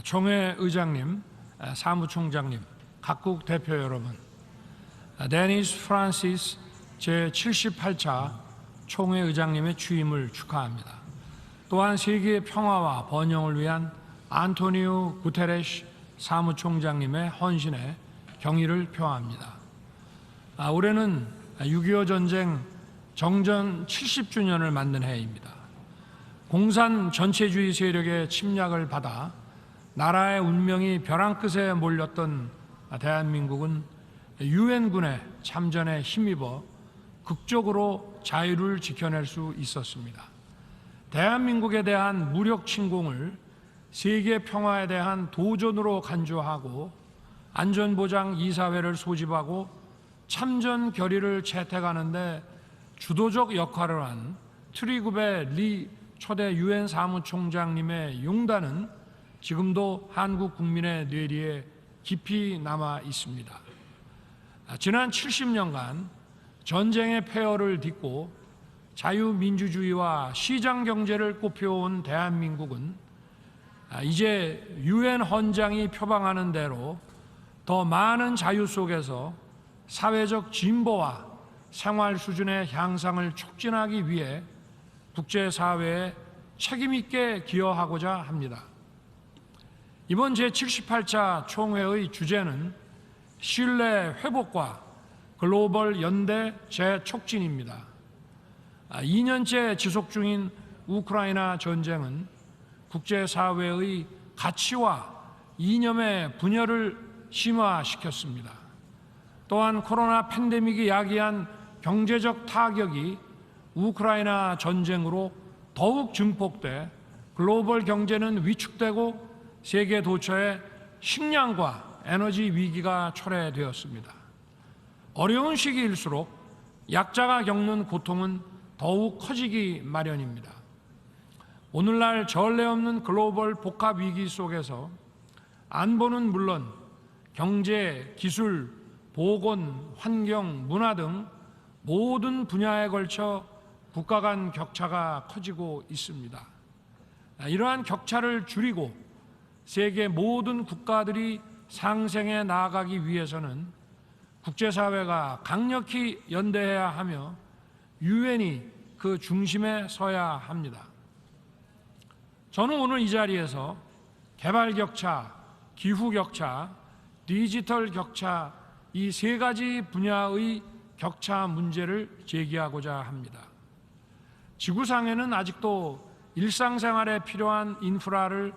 총회 의장님, 사무총장님, 각국 대표 여러분, 데니스 프란시스 제78차 총회 의장님의 취임을 축하합니다. 또한 세계의 평화와 번영을 위한 안토니오 구테레시 사무총장님의 헌신에 경의를 표합니다. 올해는 6.25 전쟁 정전 70주년을 맞는 해입니다. 공산 전체주의 세력의 침략을 받아 나라의 운명이 벼랑 끝에 몰렸던 대한민국은 유엔군의 참전에 힘입어 극적으로 자유를 지켜낼 수 있었습니다. 대한민국에 대한 무력 침공을 세계 평화에 대한 도전으로 간주하고 안전보장 이사회를 소집하고 참전 결의를 채택하는 데 주도적 역할을 한 트리구베 리 초대 유엔 사무총장님의 용단은 지금도 한국 국민의 뇌리에 깊이 남아 있습니다. 지난 70년간 전쟁의 폐허를 딛고 자유민주주의와 시장경제를 꼽혀온 대한민국은 이제 유엔 헌장이 표방하는 대로 더 많은 자유 속에서 사회적 진보와 생활 수준의 향상을 촉진하기 위해 국제사회에 책임있게 기여하고자 합니다. 이번 제78차 총회의 주제는 신뢰 회복과 글로벌 연대 재촉진입니다. 2년째 지속 중인 우크라이나 전쟁은 국제사회의 가치와 이념의 분열을 심화시켰습니다. 또한 코로나 팬데믹이 야기한 경제적 타격이 우크라이나 전쟁으로 더욱 증폭돼 글로벌 경제는 위축되고 세계 도처에 식량과 에너지 위기가 초래되었습니다. 어려운 시기일수록 약자가 겪는 고통은 더욱 커지기 마련입니다. 오늘날 전례 없는 글로벌 복합 위기 속에서 안보는 물론 경제, 기술, 보건, 환경, 문화 등 모든 분야에 걸쳐 국가 간 격차가 커지고 있습니다. 이러한 격차를 줄이고 세계 모든 국가들이 상생해 나아가기 위해서는 국제사회가 강력히 연대해야 하며 유엔이 그 중심에 서야 합니다. 저는 오늘 이 자리에서 개발 격차, 기후 격차, 디지털 격차 이 세 가지 분야의 격차 문제를 제기하고자 합니다. 지구상에는 아직도 일상생활에 필요한 인프라를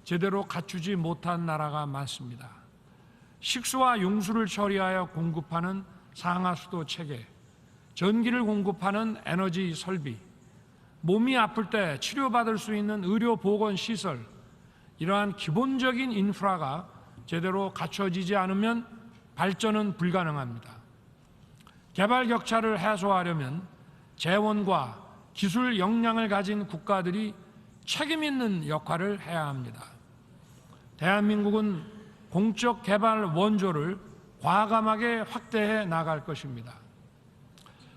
제대로 갖추지 못한 나라가 많습니다. 식수와 용수를 처리하여 공급하는 상하수도 체계, 전기를 공급하는 에너지 설비, 몸이 아플 때 치료받을 수 있는 의료보건시설, 이러한 기본적인 인프라가 제대로 갖춰지지 않으면 발전은 불가능합니다. 개발 격차를 해소하려면 재원과 기술 역량을 가진 국가들이 책임 있는 역할을 해야 합니다. 대한민국은 공적 개발 원조를 과감하게 확대해 나갈 것입니다.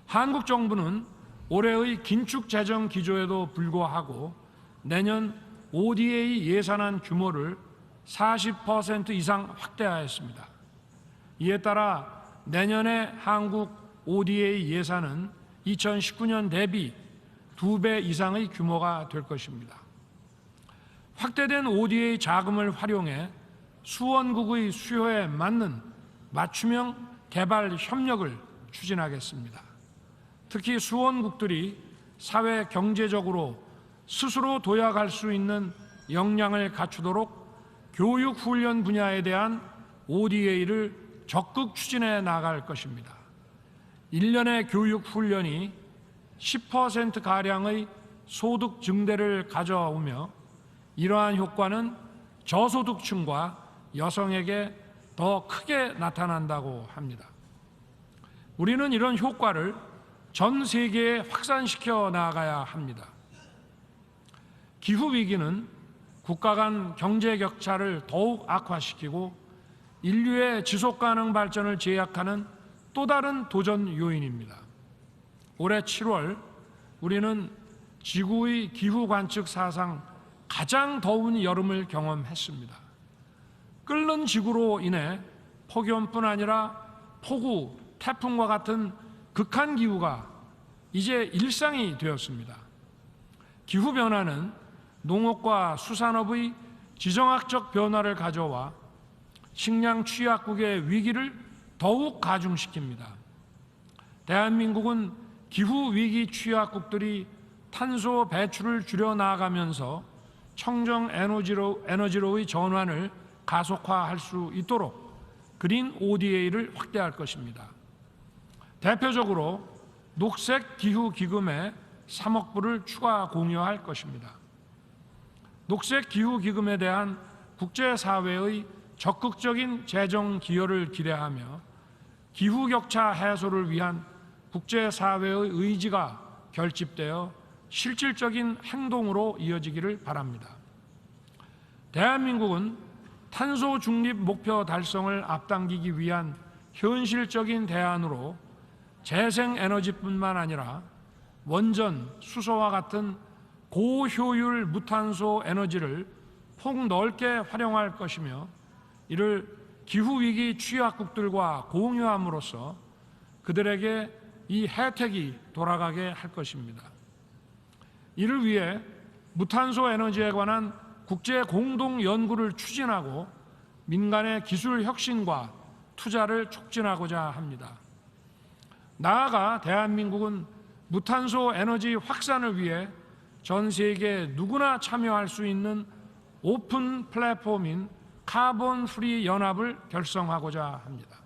한국 정부는 올해의 긴축 재정 기조에도 불구하고 내년 ODA 예산안 규모를 40% 이상 확대하였습니다. 이에 따라 내년에 한국 ODA 예산은 2019년 대비 2배 이상의 규모가 될 것입니다. 확대된 ODA 자금을 활용해 수원국의 수요에 맞는 맞춤형 개발 협력을 추진하겠습니다. 특히 수원국들이 사회 경제적으로 스스로 도약할 수 있는 역량을 갖추도록 교육 훈련 분야에 대한 ODA를 적극 추진해 나갈 것입니다. 1년의 교육 훈련이 10%가량의 소득 증대를 가져오며 이러한 효과는 저소득층과 여성에게 더 크게 나타난다고 합니다. 우리는 이런 효과를 전 세계에 확산시켜 나가야 합니다. 기후위기는 국가 간 경제 격차를 더욱 악화시키고 인류의 지속가능 발전을 제약하는 또 다른 도전 요인입니다. 올해 7월 우리는 지구의 기후 관측 사상 가장 더운 여름을 경험했습니다. 끓는 지구로 인해 폭염뿐 아니라 폭우, 태풍과 같은 극한 기후가 이제 일상이 되었습니다. 기후변화는 농업과 수산업의 지정학적 변화를 가져와 식량 취약국의 위기를 더욱 가중시킵니다. 대한민국은 기후위기 취약국들이 탄소 배출을 줄여 나아가면서 청정 에너지로의 전환을 가속화할 수 있도록 그린 ODA를 확대할 것입니다. 대표적으로 녹색 기후 기금에 3억 불을 추가 공여할 것입니다. 녹색 기후 기금에 대한 국제사회의 적극적인 재정 기여를 기대하며 기후 격차 해소를 위한 국제사회의 의지가 결집되어 실질적인 행동으로 이어지기를 바랍니다. 대한민국은 탄소 중립 목표 달성을 앞당기기 위한 현실적인 대안으로 재생에너지뿐만 아니라 원전, 수소와 같은 고효율 무탄소 에너지를 폭넓게 활용할 것이며 이를 기후위기 취약국들과 공유함으로써 그들에게 이 혜택이 돌아가게 할 것입니다. 이를 위해 무탄소 에너지에 관한 국제 공동 연구를 추진하고 민간의 기술 혁신과 투자를 촉진하고자 합니다. 나아가 대한민국은 무탄소 에너지 확산을 위해 전 세계 누구나 참여할 수 있는 오픈 플랫폼인 카본 프리 연합을 결성하고자 합니다.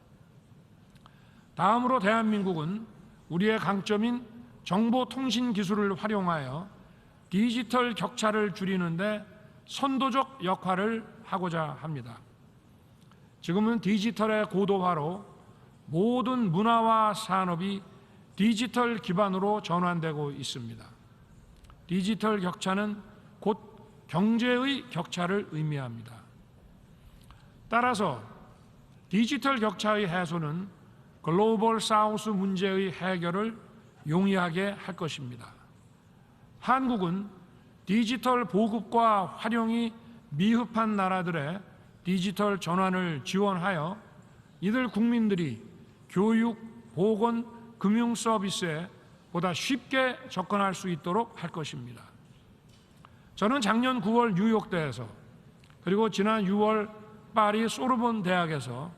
다음으로 대한민국은 우리의 강점인 정보통신 기술을 활용하여 디지털 격차를 줄이는 데 선도적 역할을 하고자 합니다. 지금은 디지털의 고도화로 모든 문화와 산업이 디지털 기반으로 전환되고 있습니다. 디지털 격차는 곧 경제의 격차를 의미합니다. 따라서 디지털 격차의 해소는 글로벌 사우스 문제의 해결을 용이하게 할 것입니다. 한국은 디지털 보급과 활용이 미흡한 나라들의 디지털 전환을 지원하여 이들 국민들이 교육, 보건, 금융 서비스에 보다 쉽게 접근할 수 있도록 할 것입니다. 저는 작년 9월 뉴욕대에서 그리고 지난 6월 파리 소르본 대학에서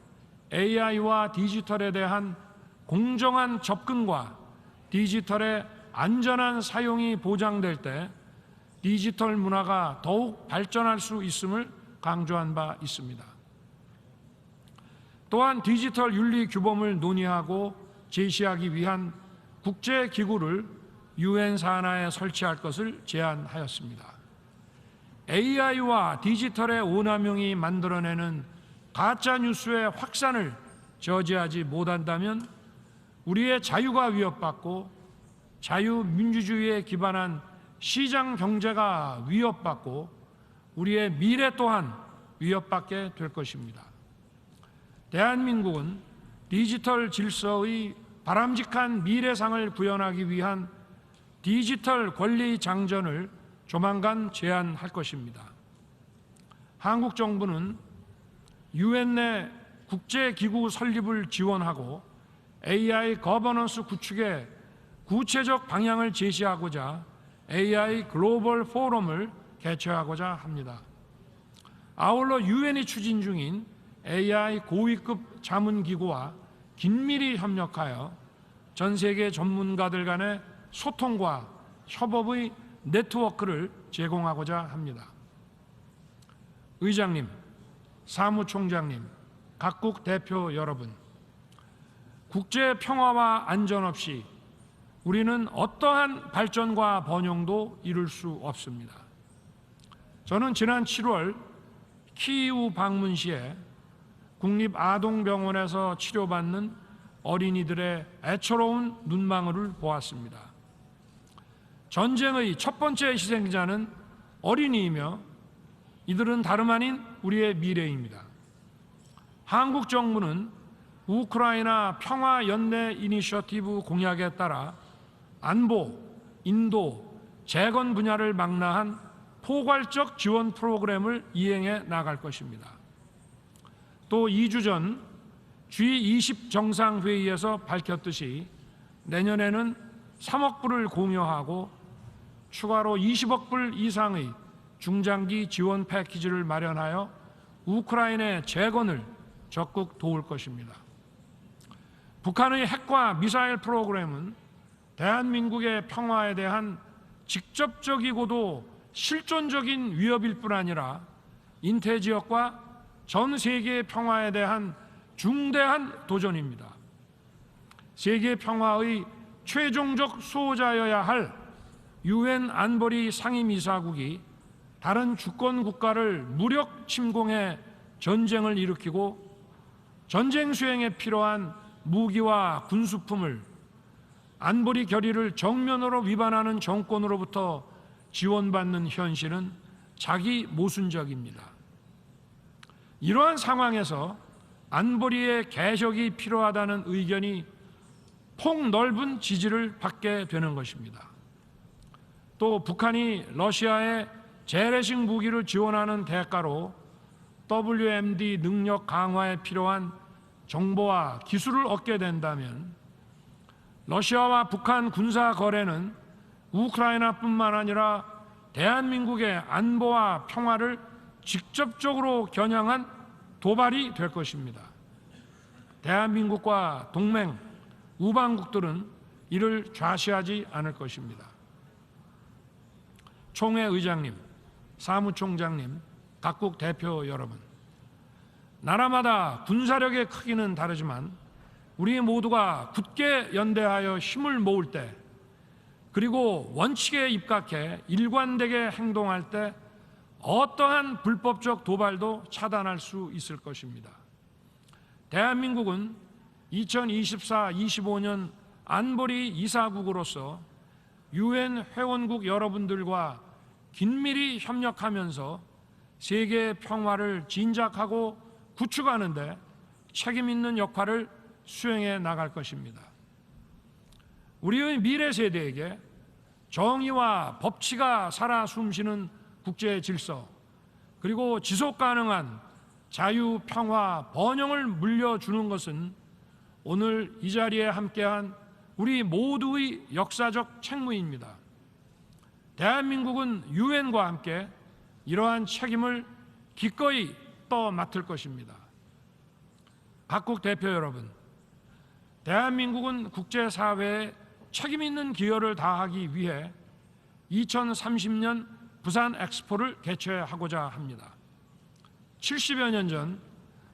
AI와 디지털에 대한 공정한 접근과 디지털의 안전한 사용이 보장될 때 디지털 문화가 더욱 발전할 수 있음을 강조한 바 있습니다. 또한 디지털 윤리 규범을 논의하고 제시하기 위한 국제기구를 UN 산하에 설치할 것을 제안하였습니다. AI와 디지털의 오남용이 만들어내는 가짜뉴스의 확산을 저지하지 못한다면 우리의 자유가 위협받고 자유민주주의에 기반한 시장 경제가 위협받고 우리의 미래 또한 위협받게 될 것입니다. 대한민국은 디지털 질서의 바람직한 미래상을 구현하기 위한 디지털 권리 장전을 조만간 제안할 것입니다. 한국 정부는 UN 내 국제기구 설립을 지원하고 AI 거버넌스 구축에 구체적 방향을 제시하고자 AI 글로벌 포럼을 개최하고자 합니다. 아울러 UN이 추진 중인 AI 고위급 자문기구와 긴밀히 협력하여 전 세계 전문가들 간의 소통과 협업의 네트워크를 제공하고자 합니다. 의장님, 사무총장님, 각국 대표 여러분, 국제 평화와 안전 없이 우리는 어떠한 발전과 번영도 이룰 수 없습니다. 저는 지난 7월 키이우 방문 시에 국립아동병원에서 치료받는 어린이들의 애처로운 눈망울을 보았습니다. 전쟁의 첫 번째 희생자는 어린이이며 이들은 다름 아닌 우리의 미래입니다. 한국 정부는 우크라이나 평화연대 이니셔티브 공약에 따라 안보, 인도, 재건 분야를 망라한 포괄적 지원 프로그램을 이행해 나갈 것입니다. 또 2주 전 G20 정상회의에서 밝혔듯이 내년에는 3억 불을 공여하고 추가로 20억 불 이상의 중장기 지원 패키지를 마련하여 우크라이나의 재건을 적극 도울 것입니다. 북한의 핵과 미사일 프로그램은 대한민국의 평화에 대한 직접적이고도 실존적인 위협일 뿐 아니라 인태 지역과 전 세계의 평화에 대한 중대한 도전입니다. 세계 평화의 최종적 수호자여야 할 유엔 안보리 상임이사국이 다른 주권 국가를 무력 침공해 전쟁을 일으키고 전쟁 수행에 필요한 무기와 군수품을 안보리 결의를 정면으로 위반하는 정권으로부터 지원받는 현실은 자기 모순적입니다. 이러한 상황에서 안보리의 개혁이 필요하다는 의견이 폭넓은 지지를 받게 되는 것입니다. 또 북한이 러시아에 재래식 무기를 지원하는 대가로 WMD 능력 강화에 필요한 정보와 기술을 얻게 된다면 러시아와 북한 군사 거래는 우크라이나뿐만 아니라 대한민국의 안보와 평화를 직접적으로 겨냥한 도발이 될 것입니다. 대한민국과 동맹, 우방국들은 이를 좌시하지 않을 것입니다. 총회 의장님, 사무총장님, 각국 대표 여러분, 나라마다 군사력의 크기는 다르지만 우리 모두가 굳게 연대하여 힘을 모을 때, 그리고 원칙에 입각해 일관되게 행동할 때 어떠한 불법적 도발도 차단할 수 있을 것입니다. 대한민국은 2024-25년 안보리 이사국으로서 유엔 회원국 여러분들과 긴밀히 협력하면서 세계 평화를 진작하고 구축하는 데 책임 있는 역할을 수행해 나갈 것입니다. 우리의 미래 세대에게 정의와 법치가 살아 숨쉬는 국제 질서, 그리고 지속 가능한 자유, 평화, 번영을 물려주는 것은 오늘 이 자리에 함께한 우리 모두의 역사적 책무입니다. 대한민국은 유엔과 함께 이러한 책임을 기꺼이 떠맡을 것입니다. 각국 대표 여러분, 대한민국은 국제사회에 책임 있는 기여를 다하기 위해 2030년 부산 엑스포를 개최하고자 합니다. 70여 년 전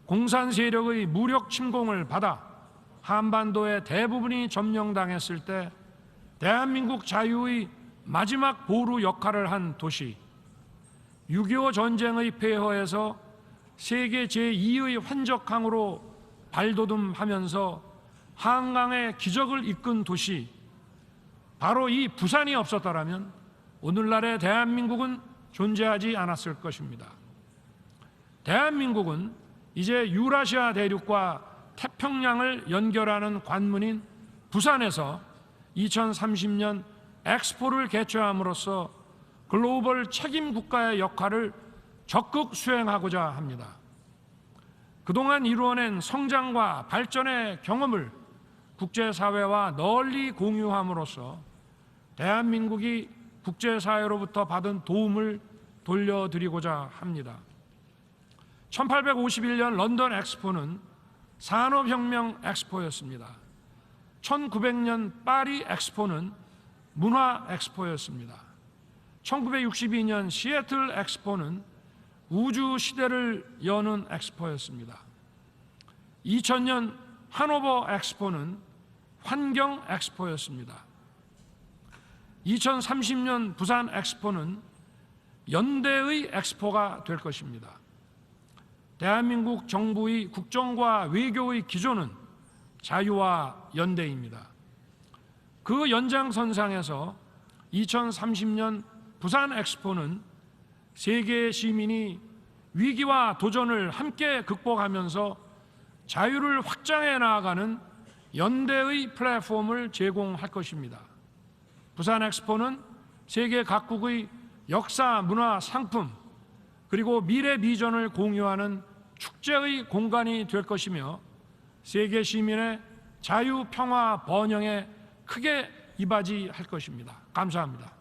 공산 세력의 무력 침공을 받아 한반도의 대부분이 점령당했을 때 대한민국 자유의 마지막 보루 역할을 한 도시, 6.25 전쟁의 폐허에서 세계 제2의 환적항으로 발돋움하면서 한강의 기적을 이끈 도시, 바로 이 부산이 없었더라면 오늘날의 대한민국은 존재하지 않았을 것입니다. 대한민국은 이제 유라시아 대륙과 태평양을 연결하는 관문인 부산에서 2030년 엑스포를 개최함으로써 글로벌 책임 국가의 역할을 적극 수행하고자 합니다. 그동안 이루어낸 성장과 발전의 경험을 국제사회와 널리 공유함으로써 대한민국이 국제사회로부터 받은 도움을 돌려드리고자 합니다. 1851년 런던 엑스포는 산업혁명 엑스포였습니다. 1900년 파리 엑스포는 문화 엑스포였습니다. 1962년 시애틀 엑스포는 우주 시대를 여는 엑스포였습니다. 2000년 하노버 엑스포는 환경 엑스포였습니다. 2030년 부산 엑스포는 연대의 엑스포가 될 것입니다. 대한민국 정부의 국정과 외교의 기조는 자유와 연대입니다. 그 연장선상에서 2030년 부산 엑스포는 세계 시민이 위기와 도전을 함께 극복하면서 자유를 확장해 나아가는 연대의 플랫폼을 제공할 것입니다. 부산 엑스포는 세계 각국의 역사, 문화, 상품, 그리고 미래 비전을 공유하는 축제의 공간이 될 것이며 세계 시민의 자유, 평화, 번영에 크게 이바지할 것입니다. 감사합니다.